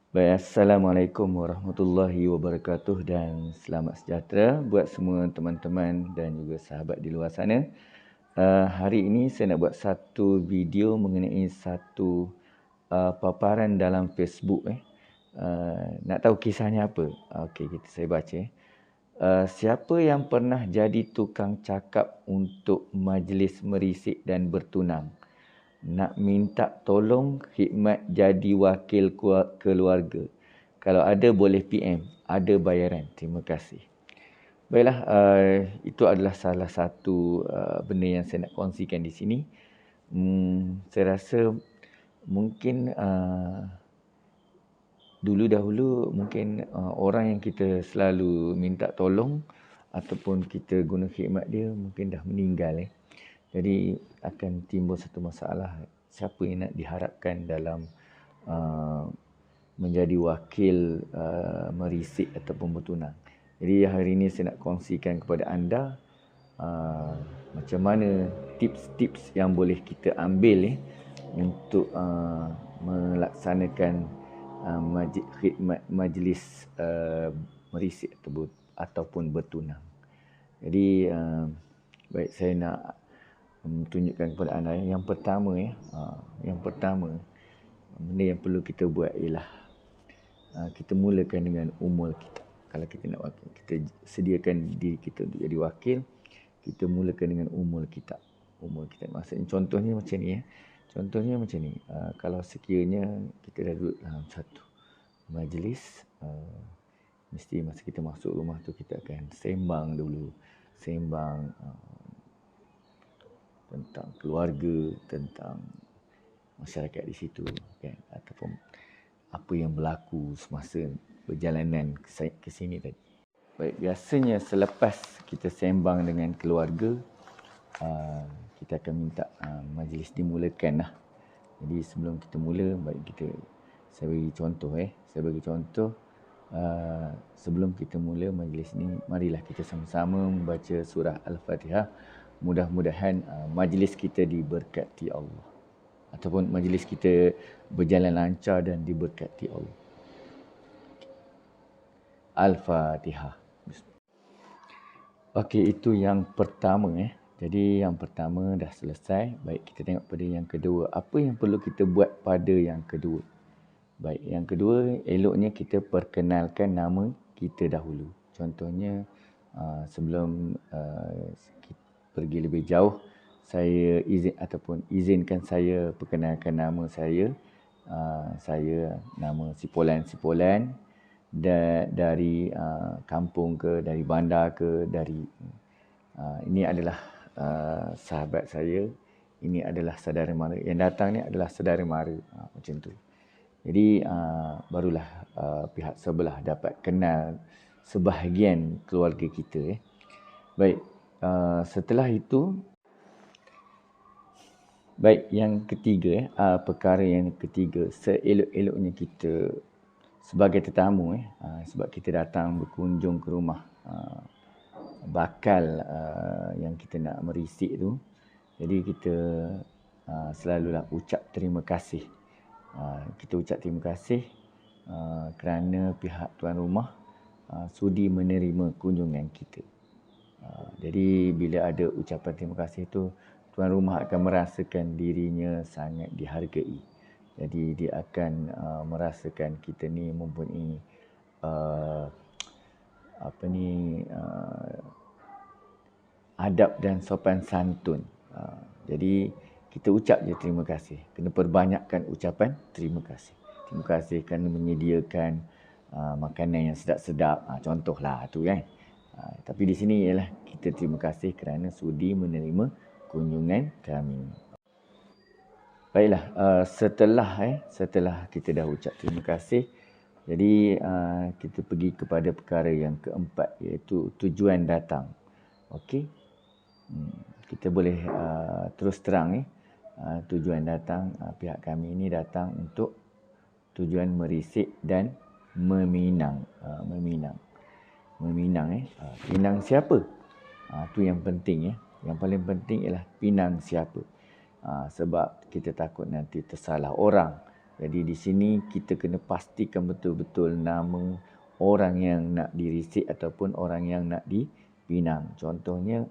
Baik, Assalamualaikum warahmatullahi wabarakatuh dan selamat sejahtera buat semua teman-teman dan juga sahabat di luar sana. Hari ini saya nak buat satu video mengenai satu paparan dalam Facebook. Nak tahu kisahnya apa? Okey, saya baca. Siapa yang pernah jadi tukang cakap untuk majlis merisik dan bertunang? Nak minta tolong khidmat jadi wakil keluarga. Kalau ada boleh PM, ada bayaran. Terima kasih. Baiklah, itu adalah salah satu benda yang saya nak kongsikan di sini. Saya rasa mungkin dahulu mungkin orang yang kita selalu minta tolong ataupun kita guna khidmat dia mungkin dah meninggal. Jadi akan timbul satu masalah, siapa yang nak diharapkan dalam menjadi wakil merisik ataupun bertunang. Jadi hari ini saya nak kongsikan kepada anda macam mana tips-tips yang boleh kita ambil untuk melaksanakan khidmat majlis merisik ataupun bertunang. Jadi baik, saya nak tunjukkan kepada anda yang pertama benda yang perlu kita buat ialah kita mulakan dengan umur kita. Kalau kita nak wakil, kita sediakan diri kita untuk jadi wakil, kita mulakan dengan umur kita. Maksudnya contohnya macam ni kalau sekiranya kita dah duduk dalam satu majlis, mesti masa kita masuk rumah tu kita akan sembang dulu, tentang keluarga, tentang masyarakat di situ, kan? Ataupun apa yang berlaku semasa perjalanan ke sini tadi. Baik, biasanya selepas kita sembang dengan keluarga, kita akan minta majlis dimulakan lah. Jadi sebelum kita mula, saya bagi contoh. Sebelum kita mula majlis ni, marilah kita sama-sama membaca surah Al-Fatihah. Mudah-mudahan majlis kita diberkati Allah, ataupun majlis kita berjalan lancar dan diberkati Allah. Al-Fatihah. Okey, itu yang pertama. Jadi yang pertama dah selesai. Baik, kita tengok pada yang kedua. Apa yang perlu kita buat pada yang kedua? Baik, yang kedua, eloknya kita perkenalkan nama kita dahulu. Contohnya, sebelum kita pergi lebih jauh, saya izinkan saya perkenalkan nama saya. Saya nama Sipolan dari kampung ke, dari bandar ke, ini adalah sahabat saya, ini adalah saudara mara, yang datang ni adalah saudara mara, macam tu. Jadi barulah pihak sebelah dapat kenal sebahagian keluarga kita. Baik, setelah itu, baik, yang ketiga, perkara yang ketiga, seelok-eloknya kita sebagai tetamu, sebab kita datang berkunjung ke rumah bakal yang kita nak merisik tu. Jadi kita selalulah ucap terima kasih. Kita ucap terima kasih kerana pihak tuan rumah sudi menerima kunjungan kita. Jadi bila ada ucapan terima kasih tu, tuan rumah akan merasakan dirinya sangat dihargai. Jadi dia akan merasakan kita ni mempunyai adab dan sopan santun. Jadi kita ucap je terima kasih. Kena perbanyakkan ucapan terima kasih. Terima kasih kerana menyediakan makanan yang sedap-sedap. Contohlah tu kan. Tapi di sini ialah kita terima kasih kerana sudi menerima kunjungan kami. Baiklah, setelah kita dah ucap terima kasih, jadi kita pergi kepada perkara yang keempat, iaitu tujuan datang. Okey. Kita boleh terus terang tujuan datang, pihak kami ini datang untuk tujuan merisik dan meminang. Pinang siapa? Itu yang penting. Yang paling penting ialah pinang siapa. Sebab kita takut nanti tersalah orang. Jadi di sini kita kena pastikan betul-betul nama orang yang nak dirisik ataupun orang yang nak dipinang. Contohnya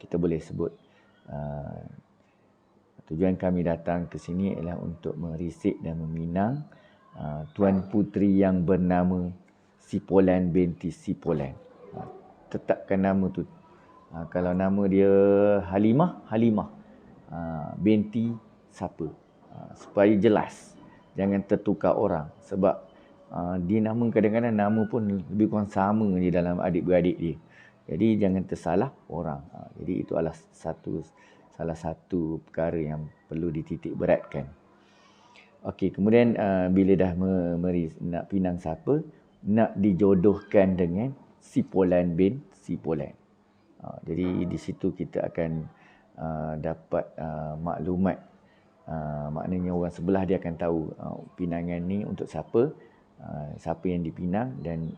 kita boleh sebut tujuan kami datang ke sini ialah untuk merisik dan meminang Tuan Puteri yang bernama Sipolan binti Sipolan. Tetapkan nama tu. Kalau nama dia Halimah binti siapa. Supaya jelas. Jangan tertukar orang. Sebab dia nama kadang-kadang nama pun lebih kurang sama je dalam adik-beradik dia. Jadi jangan tersalah orang. Jadi itu adalah salah satu perkara yang perlu dititik beratkan. Okey, kemudian bila dah nak pinang siapa, nak dijodohkan dengan Sipolan bin Sipolan. Jadi di situ kita akan dapat maklumat. Maknanya orang sebelah dia akan tahu pinangan ni untuk siapa, siapa yang dipinang dan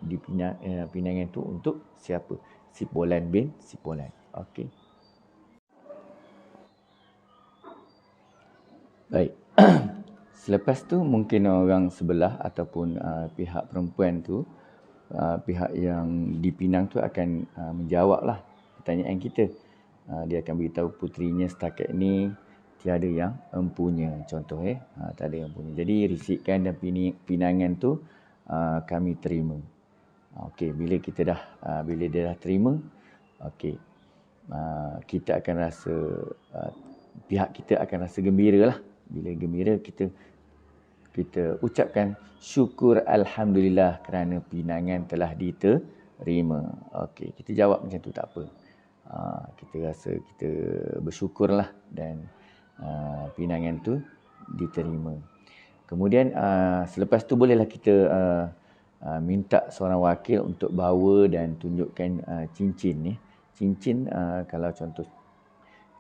pinangan tu untuk siapa. Sipolan bin Sipolan. Okey. Baik. Selepas tu mungkin orang sebelah ataupun pihak perempuan tu, pihak yang dipinang tu akan menjawablah pertanyaan kita. Dia akan beritahu puterinya setakat ni tiada yang empunya. Contoh tak ada yang empunya. Jadi risikan dan pinangan tu kami terima. Okey, bila dia dah terima, okey. Kita akan rasa pihak kita akan rasa gembira lah. Bila gembira kita ucapkan syukur alhamdulillah kerana pinangan telah diterima. Okey, kita jawab macam tu tak apa. Kita rasa kita bersyukurlah dan pinangan tu diterima. Kemudian selepas tu bolehlah kita minta seorang wakil untuk bawa dan tunjukkan cincin ni. Cincin kalau contoh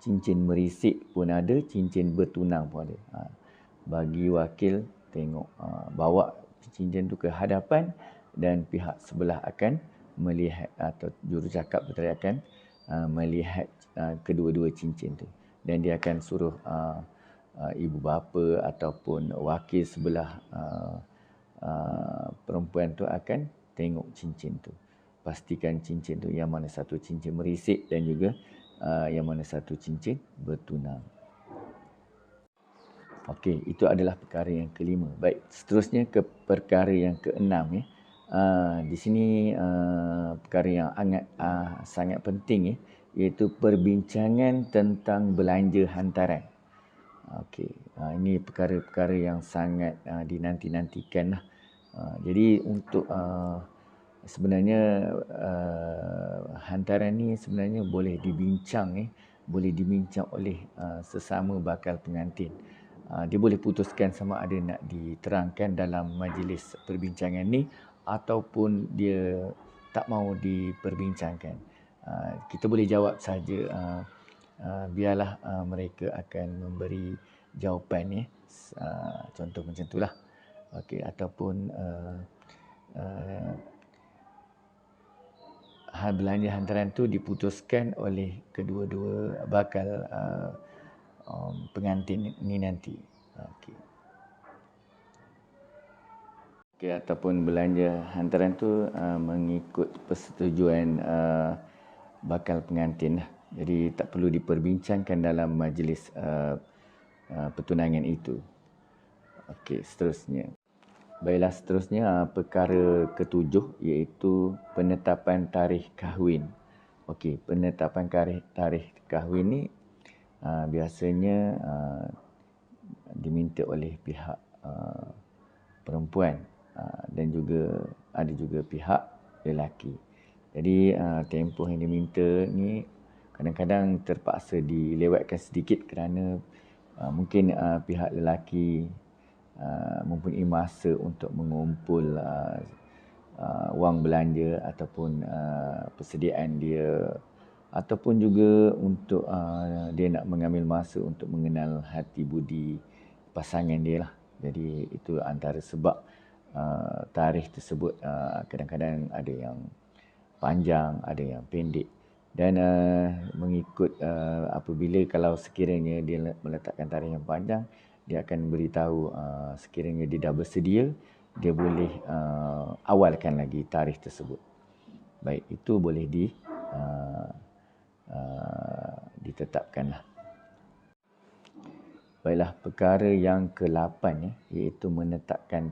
cincin merisik pun ada, cincin bertunang pun ada. Bagi wakil tengok, bawa cincin tu ke hadapan dan pihak sebelah akan melihat atau jurucakap tu tadi akan melihat kedua-dua cincin tu. Dan dia akan suruh ibu bapa ataupun wakil sebelah perempuan tu akan tengok cincin tu. Pastikan cincin tu yang mana satu cincin merisik dan juga yang mana satu cincin bertunang. Okey, itu adalah perkara yang kelima. Baik, seterusnya ke perkara yang keenam. Di sini perkara yang sangat penting iaitu perbincangan tentang belanja hantaran. Okey, ini perkara-perkara yang sangat dinanti-nantikan lah. Jadi untuk sebenarnya hantaran ni sebenarnya boleh dibincang oleh sesama bakal pengantin. Dia boleh putuskan sama ada nak diterangkan dalam majlis perbincangan ni ataupun dia tak mahu diperbincangkan. Kita boleh jawab saja, biarlah mereka akan memberi jawapan contoh macam itulah. Okey, ataupun belanja hantaran tu diputuskan oleh kedua-dua bakal pengantin ni nanti. Okey. Okey, ataupun belanja hantaran tu mengikut persetujuan bakal pengantin lah. Jadi tak perlu diperbincangkan dalam majlis pertunangan itu. Okey, seterusnya. Baiklah, seterusnya perkara ketujuh iaitu penetapan tarikh kahwin. Okey, penetapan tarikh kahwin ni biasanya diminta oleh pihak perempuan dan juga ada juga pihak lelaki. Jadi tempoh yang diminta ni kadang-kadang terpaksa dilewatkan sedikit kerana mungkin pihak lelaki mempunyai masa untuk mengumpul wang belanja ataupun persediaan dia, ataupun juga untuk dia nak mengambil masa untuk mengenal hati budi pasangan dia lah. Jadi itu antara sebab tarikh tersebut kadang-kadang ada yang panjang, ada yang pendek. Dan mengikut apabila kalau sekiranya dia meletakkan tarikh yang panjang, dia akan beritahu sekiranya dia dah bersedia, dia boleh awalkan lagi tarikh tersebut. Baik, itu boleh ditetapkanlah. Baiklah, perkara yang ke-8 iaitu menetapkan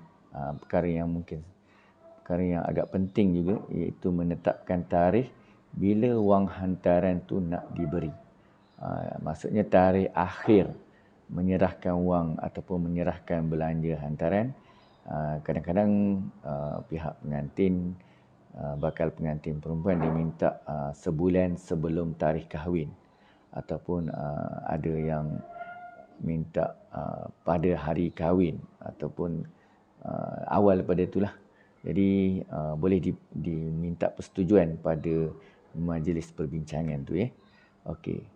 perkara yang agak penting juga, iaitu menetapkan tarikh bila wang hantaran tu nak diberi. Maksudnya tarikh akhir menyerahkan wang ataupun menyerahkan belanja hantaran. Kadang-kadang pihak pengantin, bakal pengantin perempuan diminta sebulan sebelum tarikh kahwin, ataupun ada yang minta pada hari kahwin ataupun awal pada itulah. Jadi boleh diminta persetujuan pada majlis perbincangan tu ya. Okey.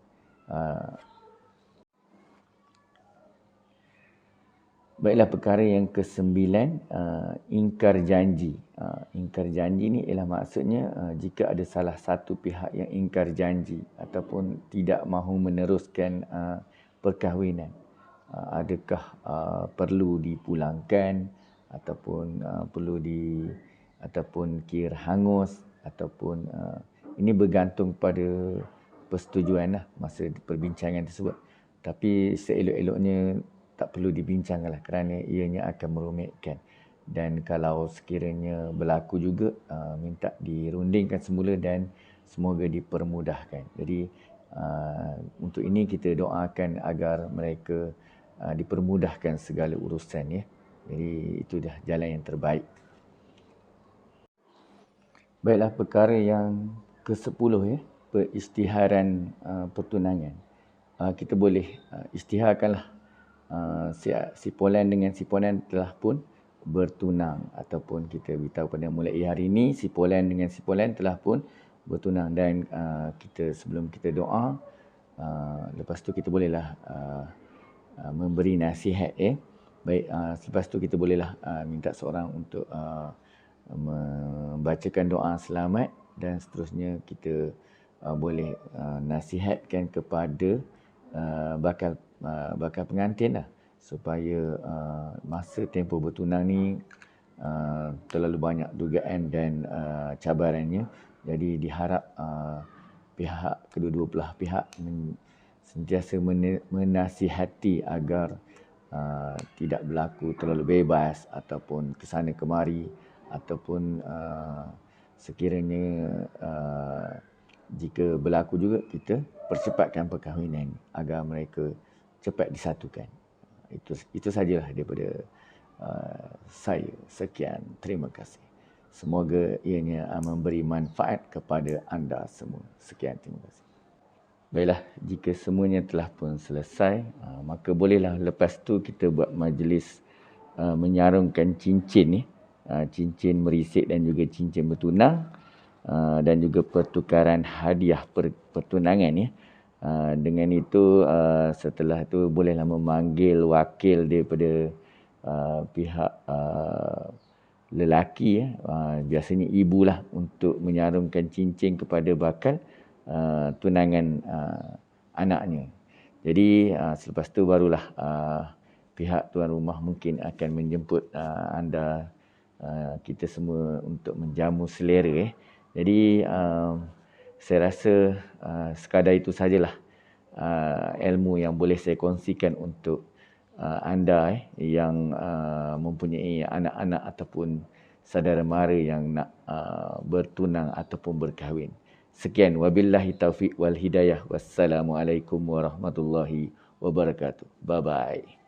Baiklah, perkara yang ke-9, ingkar janji. Ingkar janji ni ialah maksudnya jika ada salah satu pihak yang ingkar janji ataupun tidak mahu meneruskan perkahwinan, adakah perlu dipulangkan ataupun ataupun kir hangus, ataupun ini bergantung pada persetujuan masa perbincangan tersebut. Tapi seelok-eloknya tak perlu dibincangkanlah kerana ianya akan merumitkan. Dan kalau sekiranya berlaku juga, minta dirundingkan semula dan semoga dipermudahkan. Jadi untuk ini kita doakan agar mereka dipermudahkan segala urusan ya. Jadi itu dah jalan yang terbaik. Baiklah, perkara yang ke-10 ya, perisytiharan pertunangan. Kita boleh isytiharkanlah si polan dengan si polan telah pun bertunang, ataupun kita beritahu pada mulai hari ini si polan dengan si polan telah pun bertunang. Dan sebelum kita doa, lepas tu kita bolehlah memberi nasihat ya. Baik, selepas tu kita bolehlah minta seorang untuk membacakan doa selamat, dan seterusnya kita boleh nasihatkan kepada bakal pengantin lah, supaya masa tempoh bertunang ni terlalu banyak dugaan dan cabarannya. Jadi diharap pihak kedua-dua belah pihak sentiasa menasihati agar tidak berlaku terlalu bebas ataupun kesana kemari, ataupun sekiranya jika berlaku juga, kita percepatkan perkahwinan agar mereka cepat disatukan. Itu sajalah daripada saya. Sekian, terima kasih. Semoga ianya memberi manfaat kepada anda semua. Sekian, terima kasih. Baiklah, jika semuanya telah pun selesai, maka bolehlah lepas tu kita buat majlis menyarungkan cincin ni. Cincin merisik dan juga cincin bertunang, dan juga pertukaran hadiah pertunangan ya. Dengan itu, setelah itu bolehlah memanggil wakil daripada pihak lelaki ya. Biasanya ibulah, untuk menyarungkan cincin kepada bakal tunangan anaknya. Jadi selepas tu barulah pihak tuan rumah mungkin akan menjemput anda, kita semua, untuk menjamu selera ya. Jadi saya rasa sekadar itu sajalah ilmu yang boleh saya kongsikan untuk anda yang mempunyai anak-anak ataupun saudara mara yang nak bertunang ataupun berkahwin. Sekian, wabillahi taufiq wal hidayah. Wassalamualaikum warahmatullahi wabarakatuh. Bye bye.